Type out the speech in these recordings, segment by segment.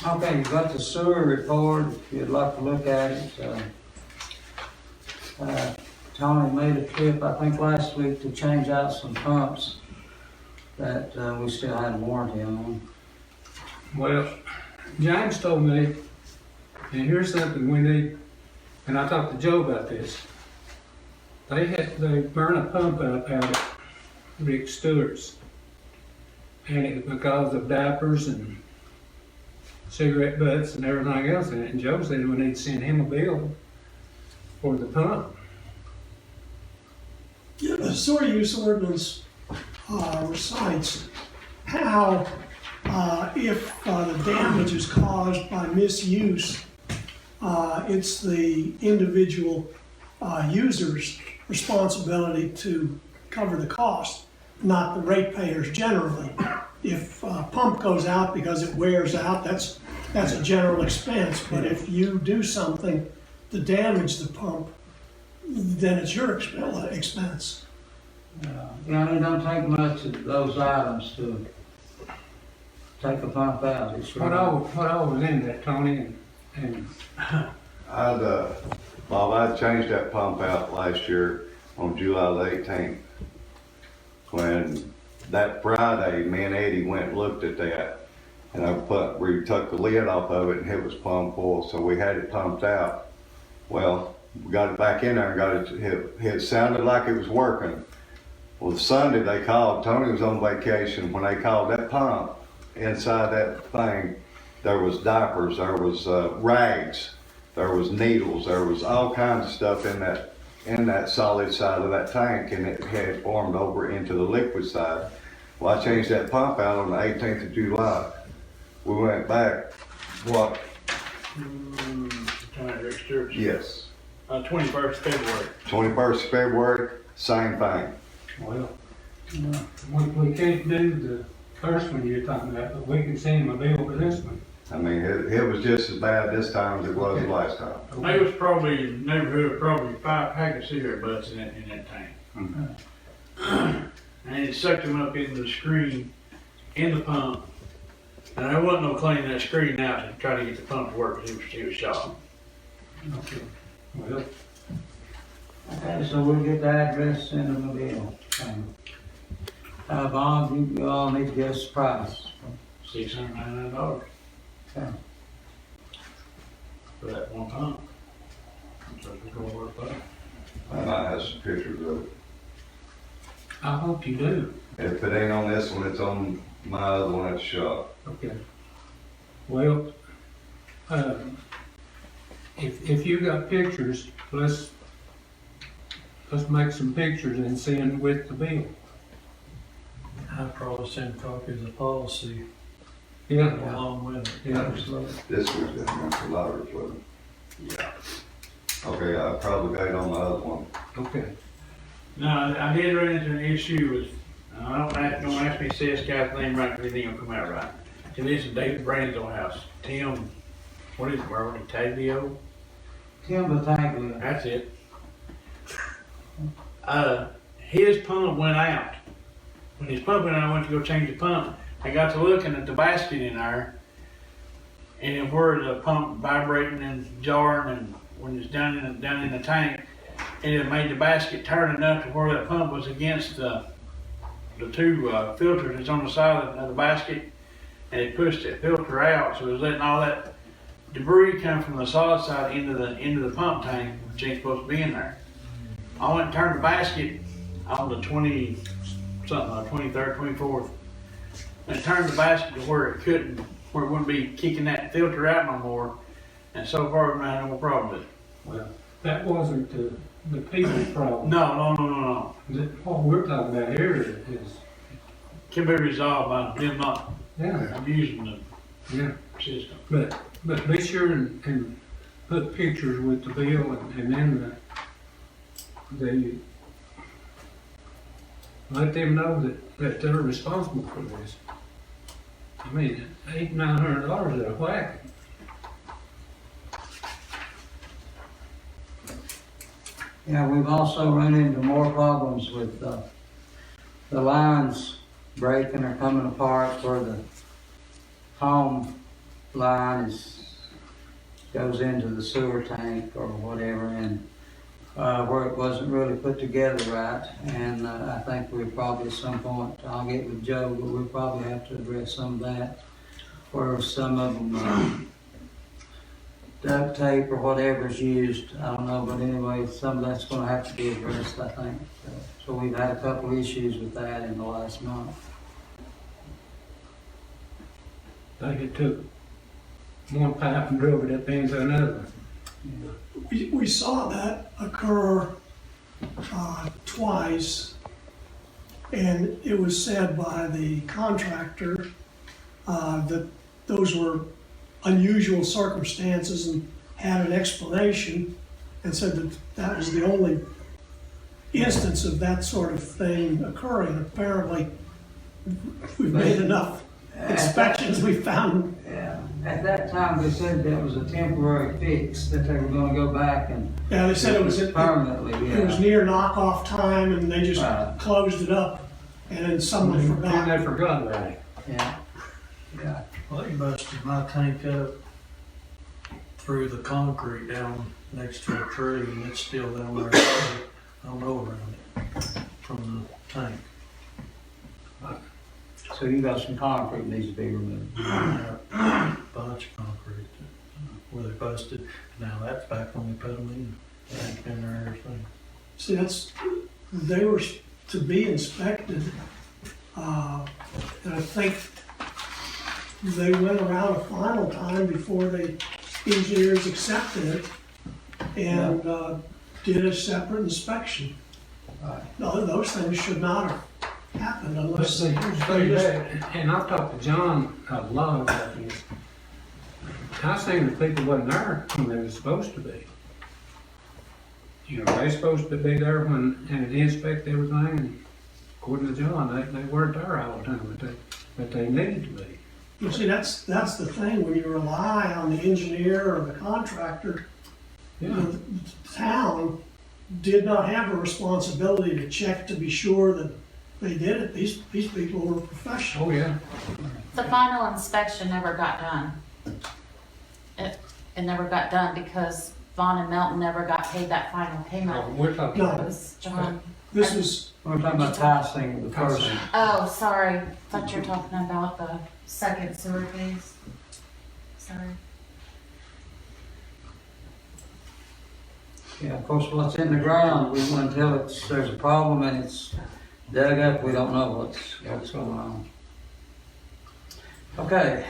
Okay, you got the sewer report, if you'd like to look at it. Tony made a trip, I think last week, to change out some pumps that we still had a warranty on. Well, James told me, and here's something we need, and I talked to Joe about this. They burn a pump out at Rick Stewart's. And it was because of diapers and cigarette butts and everything else in it. And Joe said we need to send him a bill for the pump. Yeah, the sewer use ordinance recites how if the damage is caused by misuse, it's the individual user's responsibility to cover the cost, not the ratepayers generally. If a pump goes out because it wears out, that's a general expense. But if you do something to damage the pump, then it's your expense. Yeah, it don't take much of those items to take a pump out. It's What all was in that, Tony? And Bob, I changed that pump out last year on July the 18th. When that Friday, me and Eddie went and looked at that, and we took the lid off of it and it was plumb full, so we had it pumped out. Well, we got it back in there and got it sounded like it was working. Well, Sunday they called, Tony was on vacation, when they called that pump, inside that thing, there was diapers, there was rags, there was needles, there was all kinds of stuff in that solid side of that tank, and it had formed over into the liquid side. Well, I changed that pump out on the 18th of July. We went back, what? Rick Stewart's. Yes. 21st February. 21st of February, same thing. well, we can't do the first one you're talking about, but we can send him a bill for this one. I mean, it was just as bad this time as it was last time. There was probably, in the neighborhood, of probably 5 packets of cigarette butts in that tank. Mm-hmm. And it sucked them up into the screen in the pump. And there wasn't no cleaning that screen out to try to get the pump to work because it was shot. Okay. Well, Okay, so we'll get the address, send them a bill. Bob, you all need to get us a price. $699 Okay. for that one pump. So it's gonna work fine. I might have some pictures of it. I hope you do. If it ain't on this one, it's on my other one at the shop. Okay. Well, if you got pictures, let's make some pictures and send with the bill. I'd probably send copies of policy Yeah. along with it. Yeah. This was different, a lot of it wasn't. Yeah. Okay, I probably got it on my other one. Okay. No, I did run into an issue with, don't ask me to say this guy's name right, because it ain't gonna come out right. It is in David Brand's old house. Tim, what is it, Marvin Tavio? Tim Bataglia. That's it. His pump went out. When his pump went out, I went to go change the pump. I got to looking at the basket in there, and where the pump vibrating and jarring, and when it's down in the tank, and it made the basket turn enough to where that pump was against the two filters that's on the side of the basket, and it pushed that filter out, so it was letting all that debris come from the solid side into the pump tank, which ain't supposed to be in there. I went and turned the basket on the 23rd, 24th, and turned the basket to where it wouldn't be kicking that filter out no more, and so far we've had no problem with it. Well, that wasn't the people's problem. No. What we're talking about here is, Can be resolved by them not yeah, abusing yeah. the system. But be sure and put pictures with the bill and then the let them know that they're responsible for this. I mean, $800-900 at a whack. Yeah, we've also run into more problems with the lines breaking or coming apart where the home line goes into the sewer tank or whatever, and where it wasn't really put together right. And I think we probably at some point, I'll get with Joe, but we'll probably have to address some of that. Where some of them, duct tape or whatever is used, I don't know, but anyway, some of that's gonna have to be addressed, I think. So we've had a couple issues with that in the last month. I think it took one pipe and drove it up into another. We saw that occur twice, and it was said by the contractor that those were unusual circumstances and had an explanation, and said that that was the only instance of that sort of thing occurring. Apparently, we've made enough inspections, we found. Yeah, at that time, they said that was a temporary fix, that they were gonna go back and. Yeah, they said it was Permanently, it was yeah. near knockoff time, and they just Right. closed it up, and then someone And forgot. they forgot about it. Yeah, yeah. Well, they busted my tank up through the concrete down next to a tree, and it's still down there. I don't know around it from the tank. So you got some concrete needs to be removed. Bunch of concrete where they busted. Now that's back when they put them in. Tank in there and everything. See, they were to be inspected, and I think they went around a final time before the engineers accepted it and did a separate inspection. Right. No, those things should not have happened But unless see, they just. and I've talked to John a lot about this. I seen the people wasn't there when they were supposed to be. You know, they supposed to be there when, and inspect everything, and according to John, they weren't there all the time, but they needed to be. You see, that's the thing, when you rely on the engineer or the contractor, Yeah, the town did not have a responsibility to check to be sure that they did it. These people were professional. oh yeah. The final inspection never got done. It never got done because Vaughn and Melton never got paid that final payment. We're talking. No. It was John. This was, We're talking about Tyson, the first. Oh, sorry. Thought you were talking about the second sewer phase. Sorry. Yeah, of course, what's in the ground, until there's a problem and it's dug up, we don't know what's going on. Okay,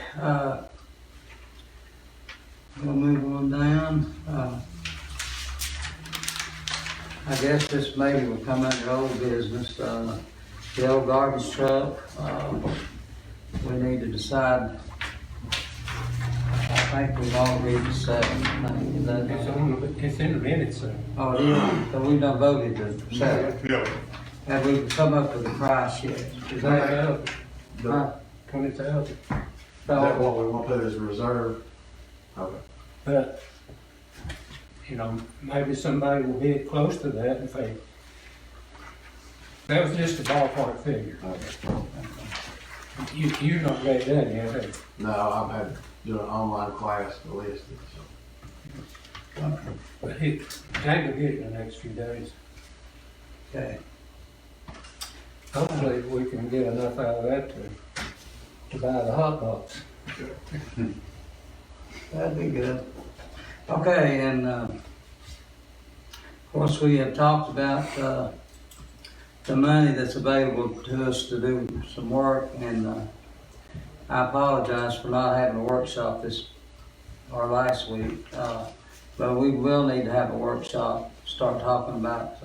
we'll move on down. I guess this maybe will come under old business, the old garbage truck, we need to decide. I think we've all agreed to seven, is that? It's in the minutes, so. Oh, it is, so we done voted to seven. Yeah, Have we come up with a price yet? Is that? Huh? 20,000. is that what we want to put as a reserve? Okay. But, you know, maybe somebody will bid close to that if they, that was just a ballpark figure. You're not ready done yet, have you? No, I've had to do an online class to list it, so. But Jane will get it in the next few days. Okay, Hopefully, we can get enough out of that to buy the hot box. that'd be good. Okay, and, of course, we have talked about, the money that's available to us to do some work, and, I apologize for not having a workshop last week, but we will need to have a workshop, start talking about,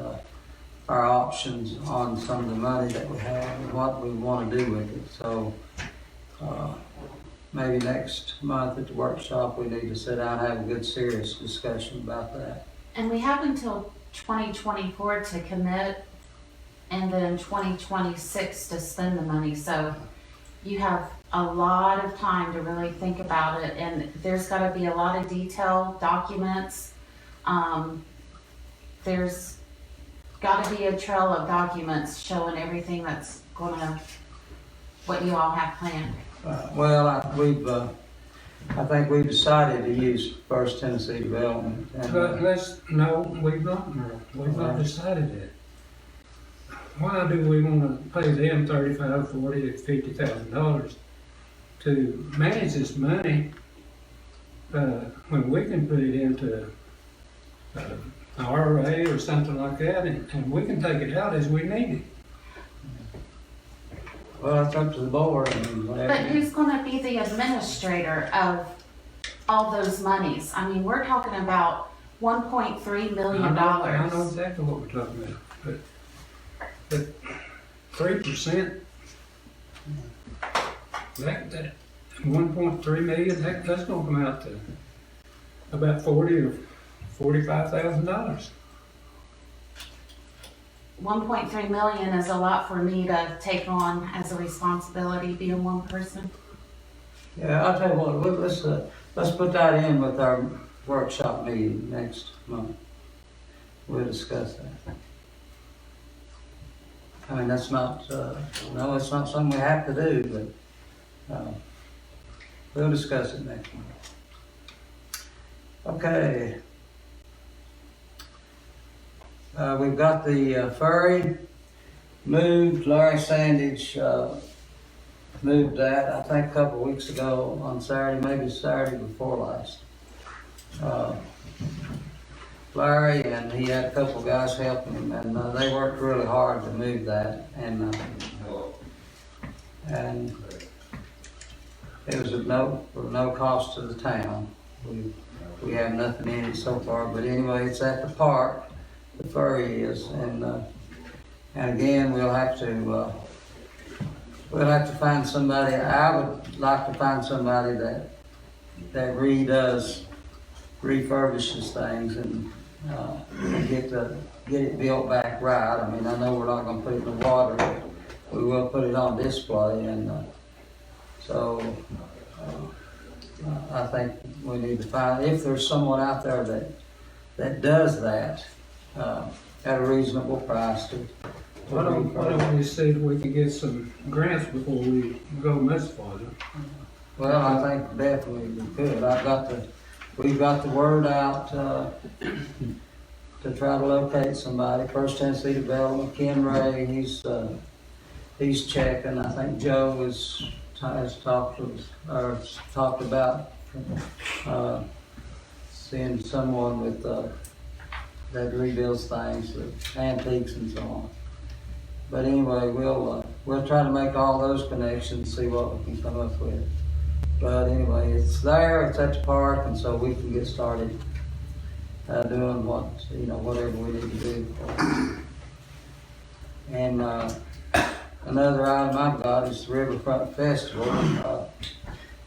our options on some of the money that we have and what we want to do with it. So, maybe next month at the workshop, we need to sit down and have a good, serious discussion about that. And we have until 2024 to commit and then 2026 to spend the money. So you have a lot of time to really think about it, and there's got to be a lot of detailed documents. There's got to be a trail of documents showing everything that's what you all have planned. Well, we've, I think we've decided to use First Tennessee Development. And, But no, we've not, Merle. We've not decided that. Why do we wanna pay them $35, $40, $50,000 to manage this money, when we can put it into, an RA or something like that, and we can take it out as we need it? well, it's up to the board. I mean, But whatever. who's gonna be the administrator of all those monies? I mean, we're talking about $1.3 million. I know exactly what we're talking about, but 3%, that 1.3 million, that's gonna come out to about $40,000 or $45,000. 1.3 million is a lot for me to take on as a responsibility, being one person. Yeah, I'll tell you what, let's put that in with our workshop meeting next month. We'll discuss that. I mean, that's not, no, it's not something we have to do, but, we'll discuss it next month. Okay. We've got the ferry moved. Larry Sandage moved that, I think, a couple of weeks ago on Saturday, maybe Saturday before last. Larry and he had a couple of guys helping him, and they worked really hard to move that. And it was at no cost to the town. We have nothing in it so far, but anyway, it's at the park. The ferry is, and again, we'll have to find somebody. I would like to find somebody that refurbishes things and get it built back right. I mean, I know we're not gonna put it in the water, but we will put it on display, and so I think we need to find, if there's someone out there that does that, at a reasonable price to Why don't we see if we can get some grants before we go much farther? Well, I think definitely we could. We've got the word out, to try to locate somebody. First Tennessee Development, Ken Ray, he's checking. I think Joe has talked about, seeing someone with, that rebuilds things, with antiques and so on. But anyway, we'll try to make all those connections, see what we can come up with. But anyway, it's there, it's at the park, and so we can get started doing whatever we need to do. And another item I've got is the Riverfront Festival.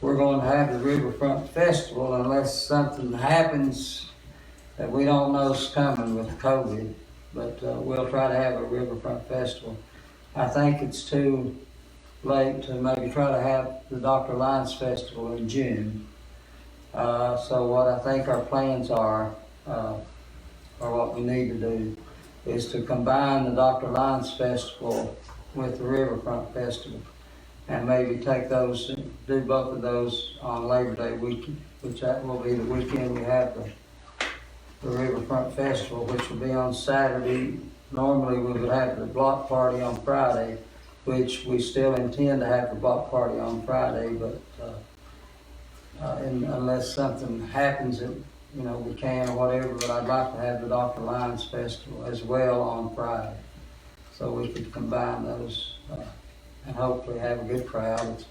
We're going to have the Riverfront Festival unless something happens that we don't know is coming with COVID. But we'll try to have a Riverfront Festival. I think it's too late to maybe try to have the Dr. Lyons Festival in June. So what I think our plans are, or what we need to do, is to combine the Dr. Lyons Festival with the Riverfront Festival, and maybe take those, do both of those on Labor Day weekend, which that will be the weekend we have the Riverfront Festival, which will be on Saturday. Normally, we would have the block party on Friday, which we still intend to have the block party on Friday, but unless something happens that, we can or whatever, but I'd like to have the Dr. Lyons Festival as well on Friday, so we could combine those, and hopefully have a good crowd.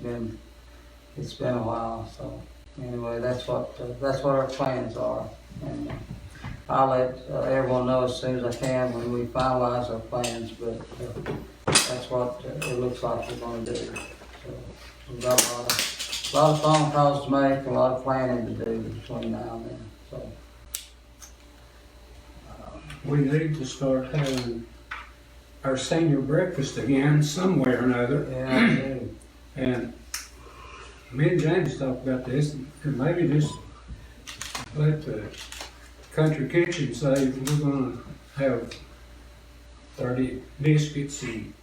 It's been a while, so anyway, that's what our plans are. And I'll let everyone know as soon as I can when we finalize our plans, but that's what it looks like we're going to do. So we've got a lot of phone calls to make, a lot of planning to do between now and then. So We need to start having our senior breakfast again somewhere or another. yeah, I do. And me and James talked about this, and maybe just let the country kitchen say we're gonna have 30 biscuits and,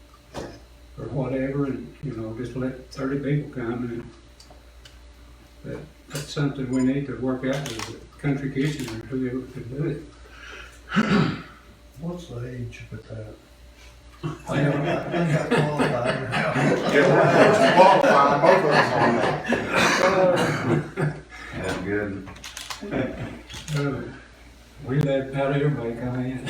or whatever, and, just let 30 people come, and That's something we need to work out with the country kitchen or whoever could do it. What's the age of that? Well, I think I qualify now. That's good. We let out everybody come in.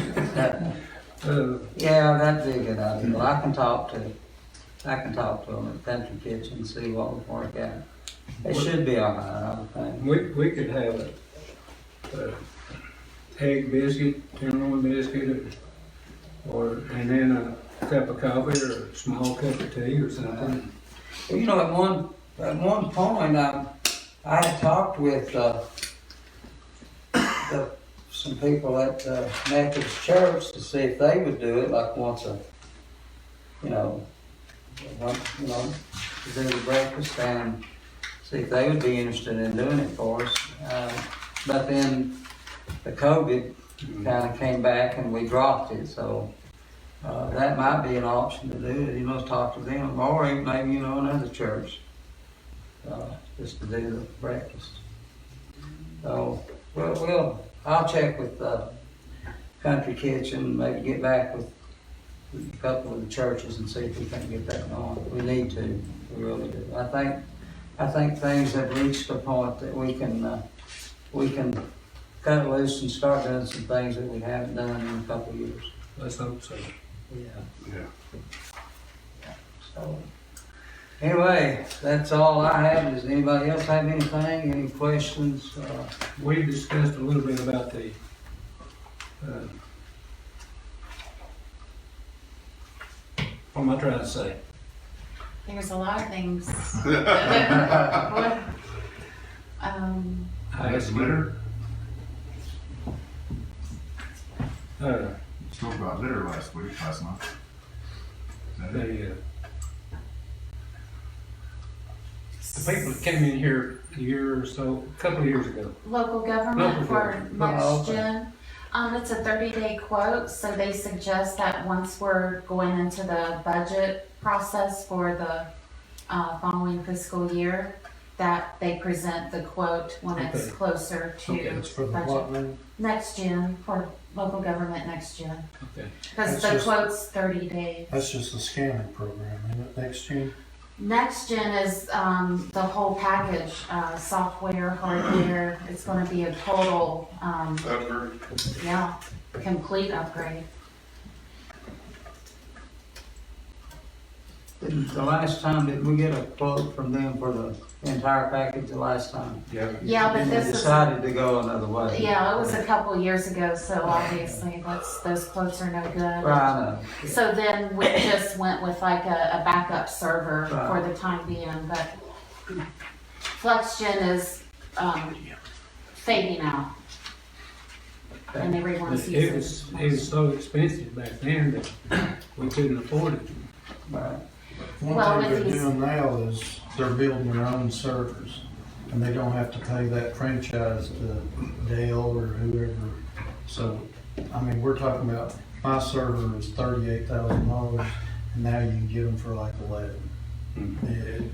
Yeah, that'd be a good idea. Well, I can talk to them at Country Kitchen and see what would work out. It should be all right, I would think. We could have a egg biscuit, General biscuit, and then a cup of coffee or a small cup of tea or something. Well, you know, at one point, I had talked with, some people at the Methodist Church to see if they would do it like once to do the breakfast and see if they would be interested in doing it for us. But then the COVID kind of came back and we dropped it, so that might be an option to do it. You must talk to them, or even maybe, another church, just to do the breakfast. So, I'll check with Country Kitchen, maybe get back with a couple of the churches and see if we can get that going. We need to, we really do. I think things have reached a point that we can cut loose and start doing some things that we haven't done in a couple of years. Let's hope so. Yeah. So, anyway, that's all I have. Does anybody else have anything, any questions? We discussed a little bit about the, what am I trying to say? There's a lot of things. Litter? Spoke about litter last month. Is that it? The people that came in here a year or so, a couple of years ago. Local government Local for government. next Oh, okay. gen. It's a 30-day quote, so they suggest that once we're going into the budget process for the following fiscal year, that they present the quote when it's Okay. closer to It's for the what budget. now? Next gen, for local government next gen. Okay. Because That's the just- quote's 30 days. That's just the scanning program, isn't it, next year? Next gen is the whole package, software, hardware. It's gonna be a total, complete upgrade. The last time, did we get a quote from them for the entire package the last time? Yeah. Yeah, but And we this is, decided to go another way. yeah, it was a couple years ago, so obviously those quotes are no good. Right, I know. So then we just went with like a backup server for Right. the time being, but FlexGen is, fading out. And everyone's It using was so expensive back then that we couldn't afford it. Right. One Well, thing with they're these- doing now is they're building their own servers, and they don't have to pay that franchise to Dell or whoever. So, I mean, we're talking about, my server is $38,000, and now you can get them for like 11.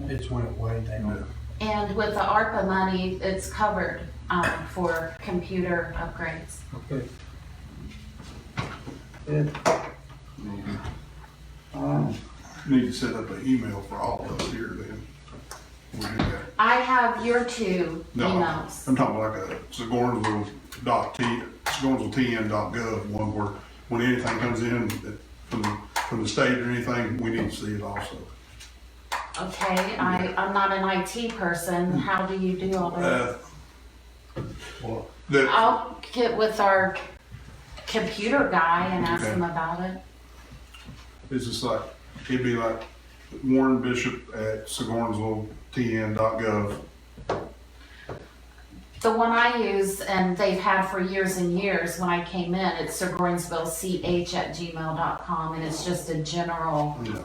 It's went way down. And with the ARPA money, it's covered, for computer upgrades. Okay. Good. Need to set up an email for all of us here then. We'll do that. I have your two No, emails. I'm talking about like a Surgoinsville.tn.gov one where when anything comes in from the state or anything, we need to see it also. Okay, I'm not an IT person. How do you do all that? That, I'll get with our computer guy and ask Okay. him about it. it's just like, it'd be like Warren Bishop at Surgoinsville.tn.gov. The one I use, and they've had for years and years, when I came in, it's surgoinsvillich@gmail.com, and it's just a general Yeah.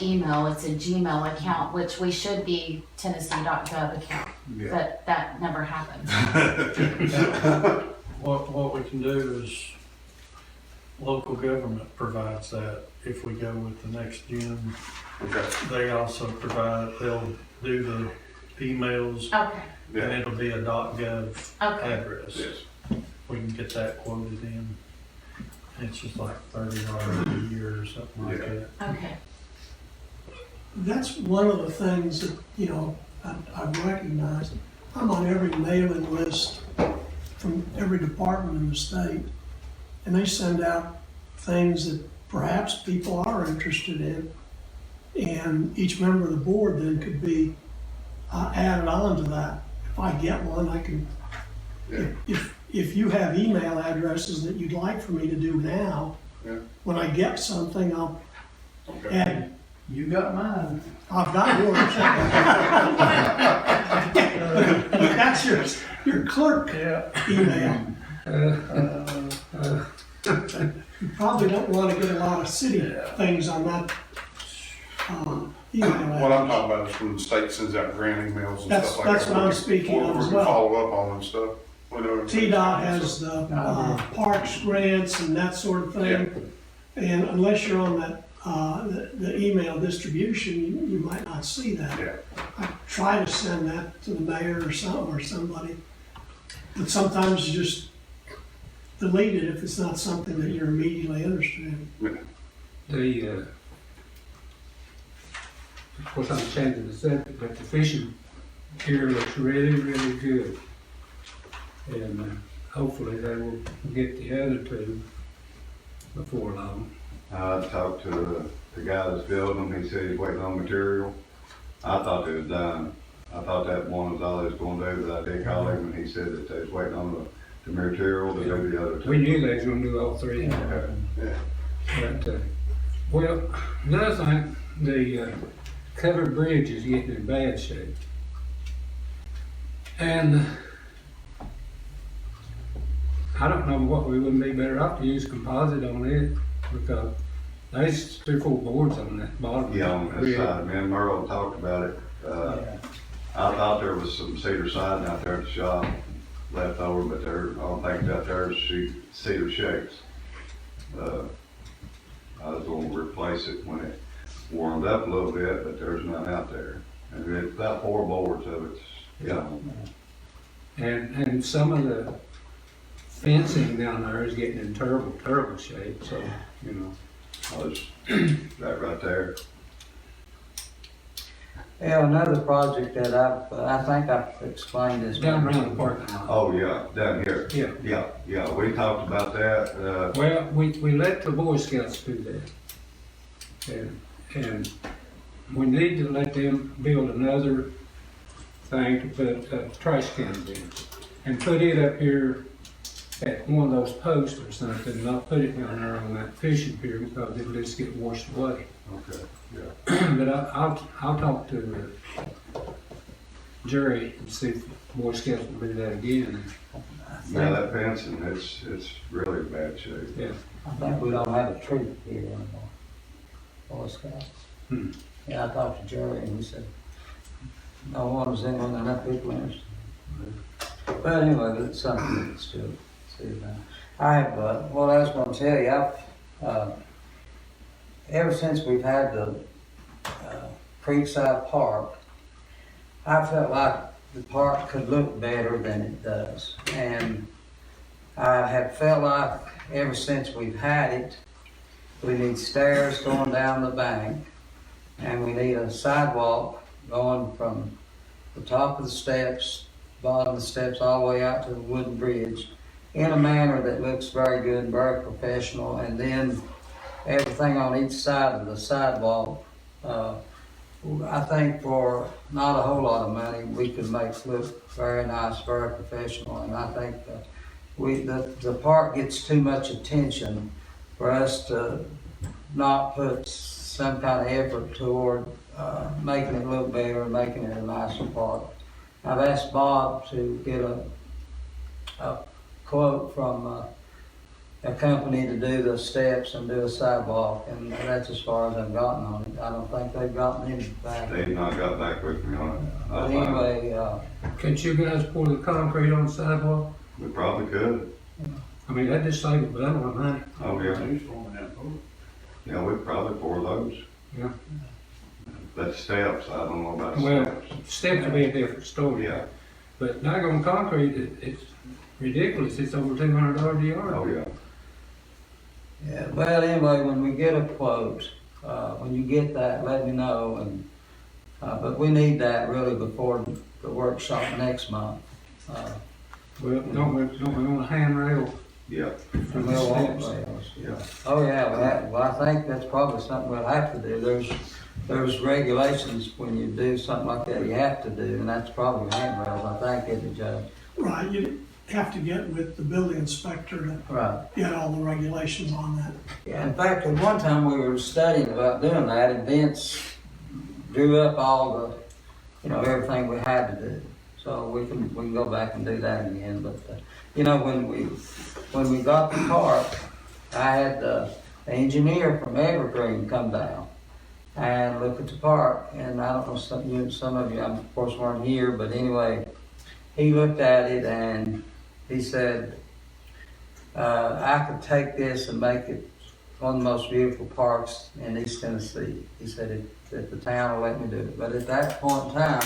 email. It's a Gmail account, which we should be Tennessee.gov account, Yeah. but that never happened. What we can do is, local government provides that. If we go with the next gen, Okay. they also provide, they'll do the emails, Okay, and it'll be a .gov okay, address. Yes. We can get that quoted in. It's just like $30 a year or something like Yeah. that. okay. That's one of the things that, you know, I've recognized. I'm on every mailing list from every department in the state, and they send out things that perhaps people are interested in. And each member of the board then could be added on to that. If I get one, I can, Yeah. if you have email addresses that you'd like for me to do now, Yeah. when I get something, I'll Okay. add. You got mine. I've got yours. That's your clerk email. You probably don't want to get a lot of city things on that email. What I'm talking about is when the state sends out grant emails and That's- stuff like that. that's what I'm speaking of We as can well. follow up on and stuff. whatever. TDOT has the parks grants and that sort of thing. And unless you're on that, the email distribution, you might not see that. Yeah. I try to send that to the mayor or somebody, but sometimes you just delete it if it's not something that you're immediately interested in. Of course, I'm changing the subject, but the fishing here looks really, really good. And hopefully they will get the other two before long. I talked to the guy that's building them, he said he's waiting on material. I thought it was done. I thought that one was all he was gonna do, but I did call him and he said that they was waiting on the material to do the other two. We knew they was gonna do all three. Yeah. But, well, another thing, the covered bridge is getting in bad shape. And I don't know what we wouldn't be better off to use composite on it, because there's 3 or 4 boards on that bottom. Yeah, on that side, me and Merle talked about it. I thought there was some cedar siding out there at the shop left over, but I don't think out there is cedar shakes. I was gonna replace it when it warmed up a little bit, but there's none out there. And it's about 4 boards of it's, And some of the fencing down there is getting in terrible, terrible shape, so, you know. that right there. Yeah, another project that I think I've explained this. Down around the parking lot. Oh, yeah, down here. Yeah. Yeah, we talked about that, Well, we let the Boy Scouts do that. And we need to let them build another thing to put trash cans in. And put it up here at one of those posts or something, not put it down there on that fishing pier, because it'll just get washed away. okay, yeah. But I'll talk to Jerry and see if Boy Scouts will do that again. Yeah, that fencing, it's really bad shape. Yeah. I think we don't have a tree here anymore. Boy Scouts. Yeah, I talked to Jerry and he said, no one was in on enough people interested. But anyway, it's something that's still, see about. I have, well, I was gonna tell you, I've, ever since we've had the, Creekside Park, I felt like the park could look better than it does. And I have felt like ever since we've had it, we need stairs going down the bank, and we need a sidewalk going from the top of the steps, bottom of the steps, all the way out to the wooden bridge, in a manner that looks very good and very professional. And then everything on each side of the sidewalk, I think for not a whole lot of money, we could make look very nice, very professional. And I think the park gets too much attention for us to not put some kind of effort toward making it look better and making it a nicer park. I've asked Bob to get a quote from a company to do the steps and do a sidewalk, and that's as far as I've gotten on it. I don't think they've gotten any back. They've not got back with me on it. But anyway, Can't you guys pour the concrete on the sidewalk? We probably could. I mean, that just saved a bundle of money. Oh, yeah. Yeah, we'd probably pour those. Yeah. But steps, I don't know about Well, steps. steps will be a different story. Yeah, But doggone concrete, it's ridiculous, it's over $200 a yard. oh, yeah. Yeah, well, anyway, when we get a quote, when you get that, let me know, and, but we need that really before the workshop next month. Well, don't we want a handrail Yeah, for the We'll want steps? rails. yeah. Oh, yeah, well, I think that's probably something we'll have to do. There's regulations when you do something like that you have to do, and that's probably handrails, I think, isn't it, Judge? Right, you have to get with the building inspector to Right. get all the regulations on that. Yeah, in fact, at one time we were studying about doing that, and Vince drew up all the, everything we had to do. So we can go back and do that again, but, when we got the park, I had the engineer from Evergreen come down and look at the park, and I don't know, some of you, of course, weren't here, but anyway, he looked at it and he said, I could take this and make it one of the most beautiful parks in East Tennessee. He said if the town will let me do it. But at that point in time,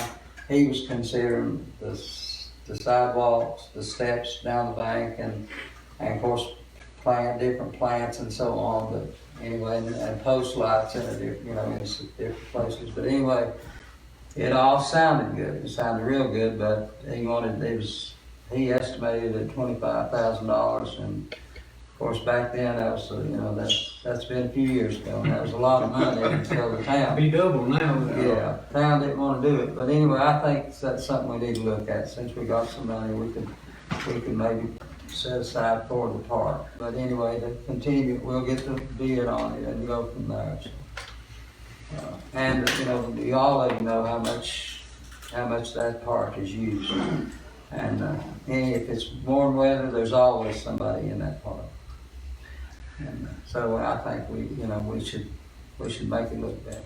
he was considering the sidewalks, the steps down the bank, and of course, different plants and so on. But anyway, and post lights in in different places. But anyway, it all sounded good. It sounded real good, but he estimated at $25,000, and of course back then that was that's been a few years ago, and that was a lot of money until the town. Be double now. Yeah, town didn't want to do it, but anyway, I think that's something we need to look at. Since we got some money, we can maybe set aside for the park. But anyway, to continue, we'll get the bid on it and go from there. So, and you already know how much that park is used. And if it's warm weather, there's always somebody in that park. And so I think we should make it look better.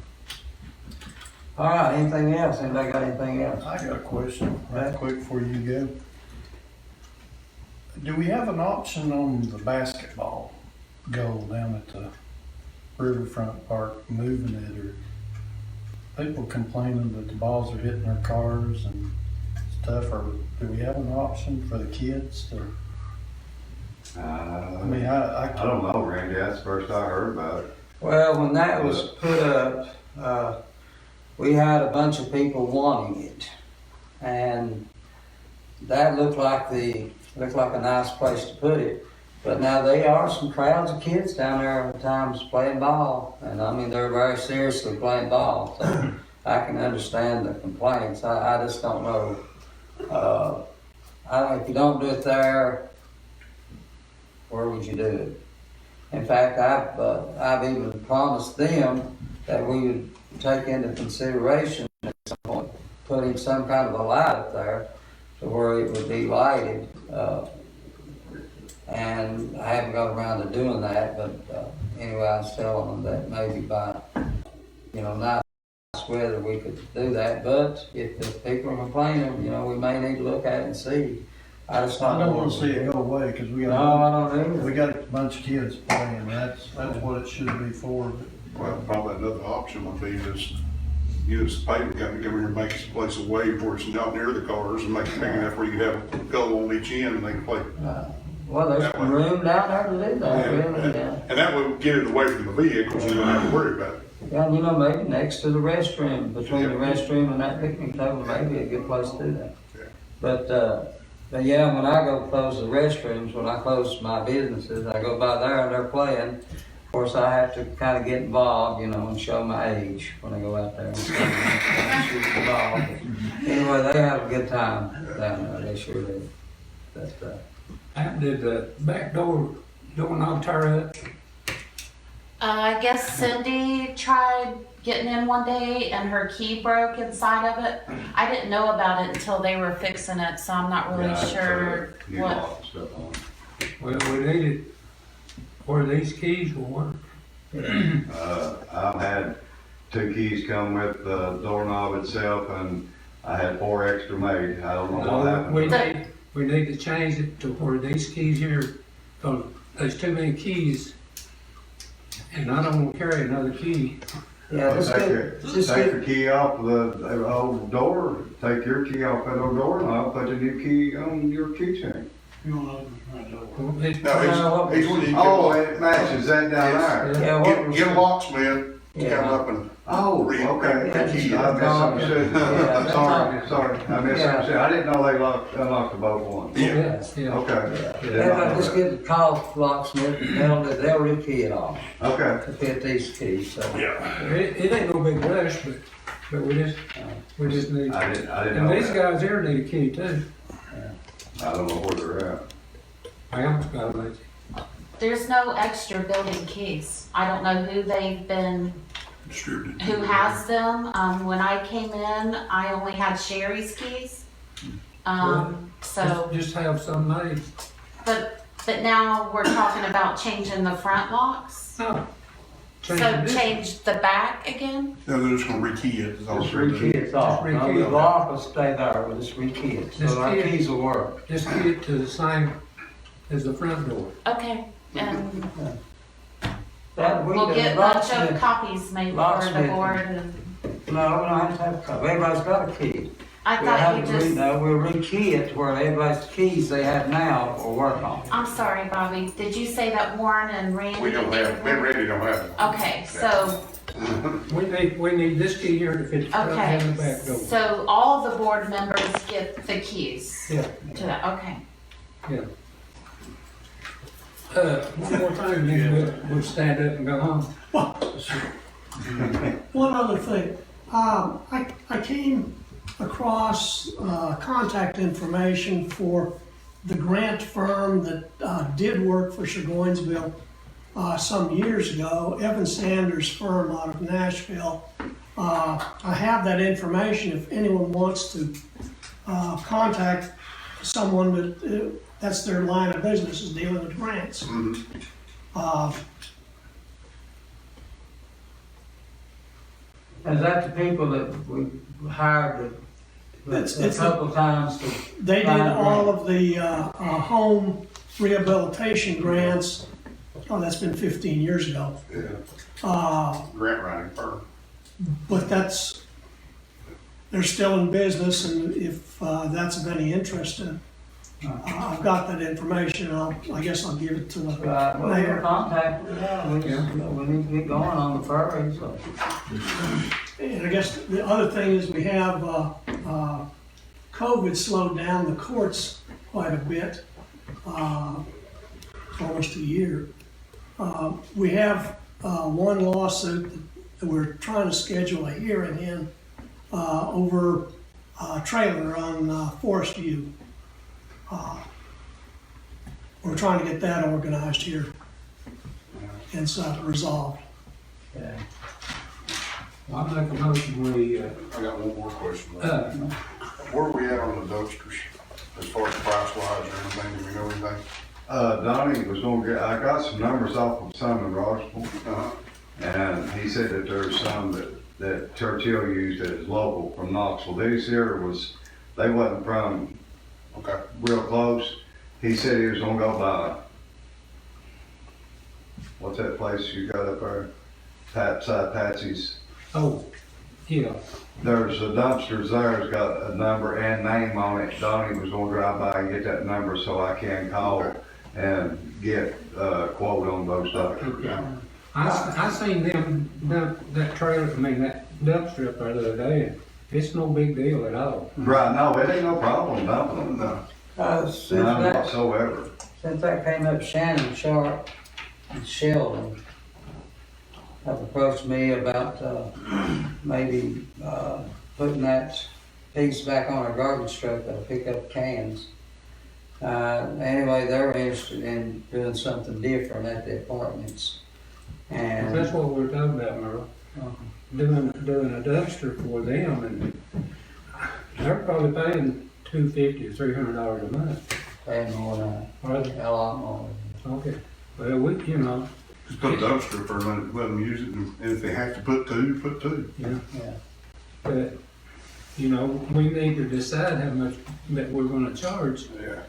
All right, anything else? Anybody got anything else? I got a question, right quick before you go. Do we have an option on the basketball goal down at the Riverfront Park, moving it, or people complaining that the balls are hitting their cars and stuff, or do we have an option for the kids to? I mean, I I don't know, Randy, that's the first I heard about it. Well, when that was put up, we had a bunch of people wanting it, and that looked like a nice place to put it. But now there are some crowds of kids down there at times playing ball, and I mean they're very seriously playing ball. So I can understand the complaints. I just don't know. If you don't do it there, where would you do it? In fact, I've even promised them that we would take into consideration at some point putting some kind of a light up there to where it would be lighted. And I haven't got around to doing that, but anyway, I was telling them that maybe by nice weather we could do that. But if people are complaining, we may need to look at it and see. I don't want to see it go away, because No, I don't either. we got a bunch of kids playing. That's what it should be for. Well, probably another option would be just use the pavement company, come here and make this place a wave where it's not near the cars, and make it big enough where you can have a goal on each end and they can play. Well, there's some room down there to do that, really, yeah. And that would get it away from the vehicles, you don't have to worry about it. Yeah, and maybe next to the restroom, between the restroom and that picnic table, maybe a good place to do that. Yeah. But yeah, when I go close the restrooms, when I close my businesses, I go by there and they're playing. Of course, I have to kind of get involved, and show my age when I go out there and shoot the ball. But anyway, they have a good time down there, they sure do. Did the back doorknob tear up? I guess Cindy tried getting in one day and her key broke inside of it. I didn't know about it until they were fixing it, so I'm not really sure You what. lock stuff on. Well, we needed where these keys will work. I've had 2 keys come with the doorknob itself, and I had 4 extra made. I don't know what happened. We need to change it to where these keys here, because there's too many keys, and I don't want to carry another key Yeah, just Take get, your, just take get, the key off the old door, take your key off that old door, and I'll put the new key on your keychain. You wanna open the front door? Well, it- No, he's when you Oh, it matches that down Yes. there. yeah, what was. get a locksmith to Yeah. come up and Oh, Read okay. the key. I misunderstood. Yeah, Sorry, I misunderstood. I didn't know they unlocked the both ones. Yeah, yeah. Okay. Did not Everybody know just that. get the call locksmith and they'll rekey it off Okay. to fit these keys, so. yeah. It ain't no big rush, but we just need, I didn't and know these that. guys here need a key too. I don't know where they're at. I almost got to let you. There's no extra building keys. I don't know who they've been, Distributed. who has them. When I came in, I only had Sherry's keys. So, Just have some made. but now we're talking about changing the front locks. Oh. So this. change the back again? No, they're just gonna rekey it. is all Just they're rekey doing. it off. Just No, rekey the it. lock will stay there, we'll just rekey it, Just so our key it. keys will work. Just get it to the same as the front door. Okay, and That, we'll get a bunch of locksmith, copies made for the locksmith. board and no, we don't have to have a copy, everybody's got a key. I We'll thought have you to just, no, we'll rekey it to where everybody's keys they have now will work on. I'm sorry, Bobby, did you say that Warren and Randy? We don't have, Ben Randy don't have one. Okay, so, We need this key here to fit the front okay, and the back door. so all the board members get the keys Yeah, to that, okay. yeah. One more thing, then we'll stand up and go home. One other thing, I came across contact information for the grant firm that did work for Surgoinsville some years ago, Evan Sanders' firm out of Nashville. I have that information if anyone wants to contact someone that's their line of business, is dealing with grants. Is that the people that we hired It's a the- couple times to? They did find all grant? of the home rehabilitation grants. Oh, that's been 15 years ago. Grant writing firm. But they're still in business, and if that's of any interest, I've got that information. I guess I'll give it to the Right, well, we're mayor. contacted, yeah, we need to get going on the ferry, so. And I guess the other thing is we have COVID slowed down the courts quite a bit, almost a year. We have one lawsuit that we're trying to schedule a hearing in over a trailer on Forest View. We're trying to get that organized here and so resolved. Yeah. I'll make a motion, we, I got one more question. uh, Where are we at on the dumpsters, as far as price wise or anything, do we know anything? Donnie was gonna get, I got some numbers off of Simon Rossville, Uh-huh. and he said that there's some that Churchill used that is local from Knoxville. These here they wasn't from Okay. real close. He said he was gonna go by, what's that place you got up there? Patsy's. oh, yeah, There's the dumpsters there, it's got a number and name on it. Donnie was gonna drive by and get that number so I can call and get a quote on those dumpsters. I seen them dump that trailer, that dumpster up there the other day. It's no big deal at all. Right, no, it ain't no problem dumping them, No. Since none that, whatsoever. since that came up, Shannon Sharp and Sheldon have approached me about, maybe, putting that piece back on our garbage truck that'll pick up cans. Anyway, they're interested in doing something different at the apartments. And, That's what we're talking about, Merle. Doing a dumpster for them, and they're probably paying $250 or $300 a month. paying more than Are they? that, a lot more. Okay, well, we, you know, Just put a dumpster for them, let them use it, and if they have to put two, put two. yeah, Yeah. but, you know, we need to decide how much that we're gonna charge. Yeah.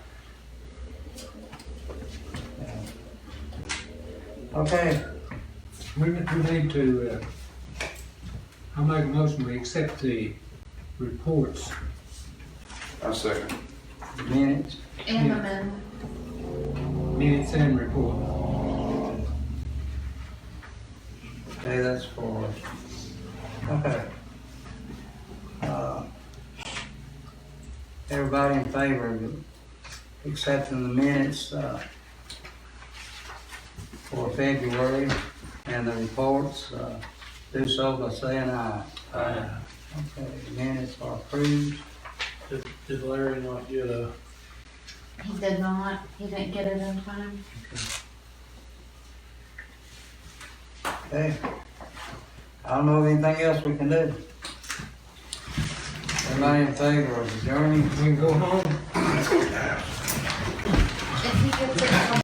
Okay, We need to, I make a motion, we accept the reports. I second. Minutes, And Yeah. amendment. Minutes and report. okay, that's for, okay. Everybody in favor of accepting the minutes, for February and the reports, do so by saying aye. Aye. Okay, minutes are approved. Did Larry not get a? He did not, he didn't get it in time. Okay. I don't know of anything else we can do. Everybody in favor of adjourning? We can go home. If he gets it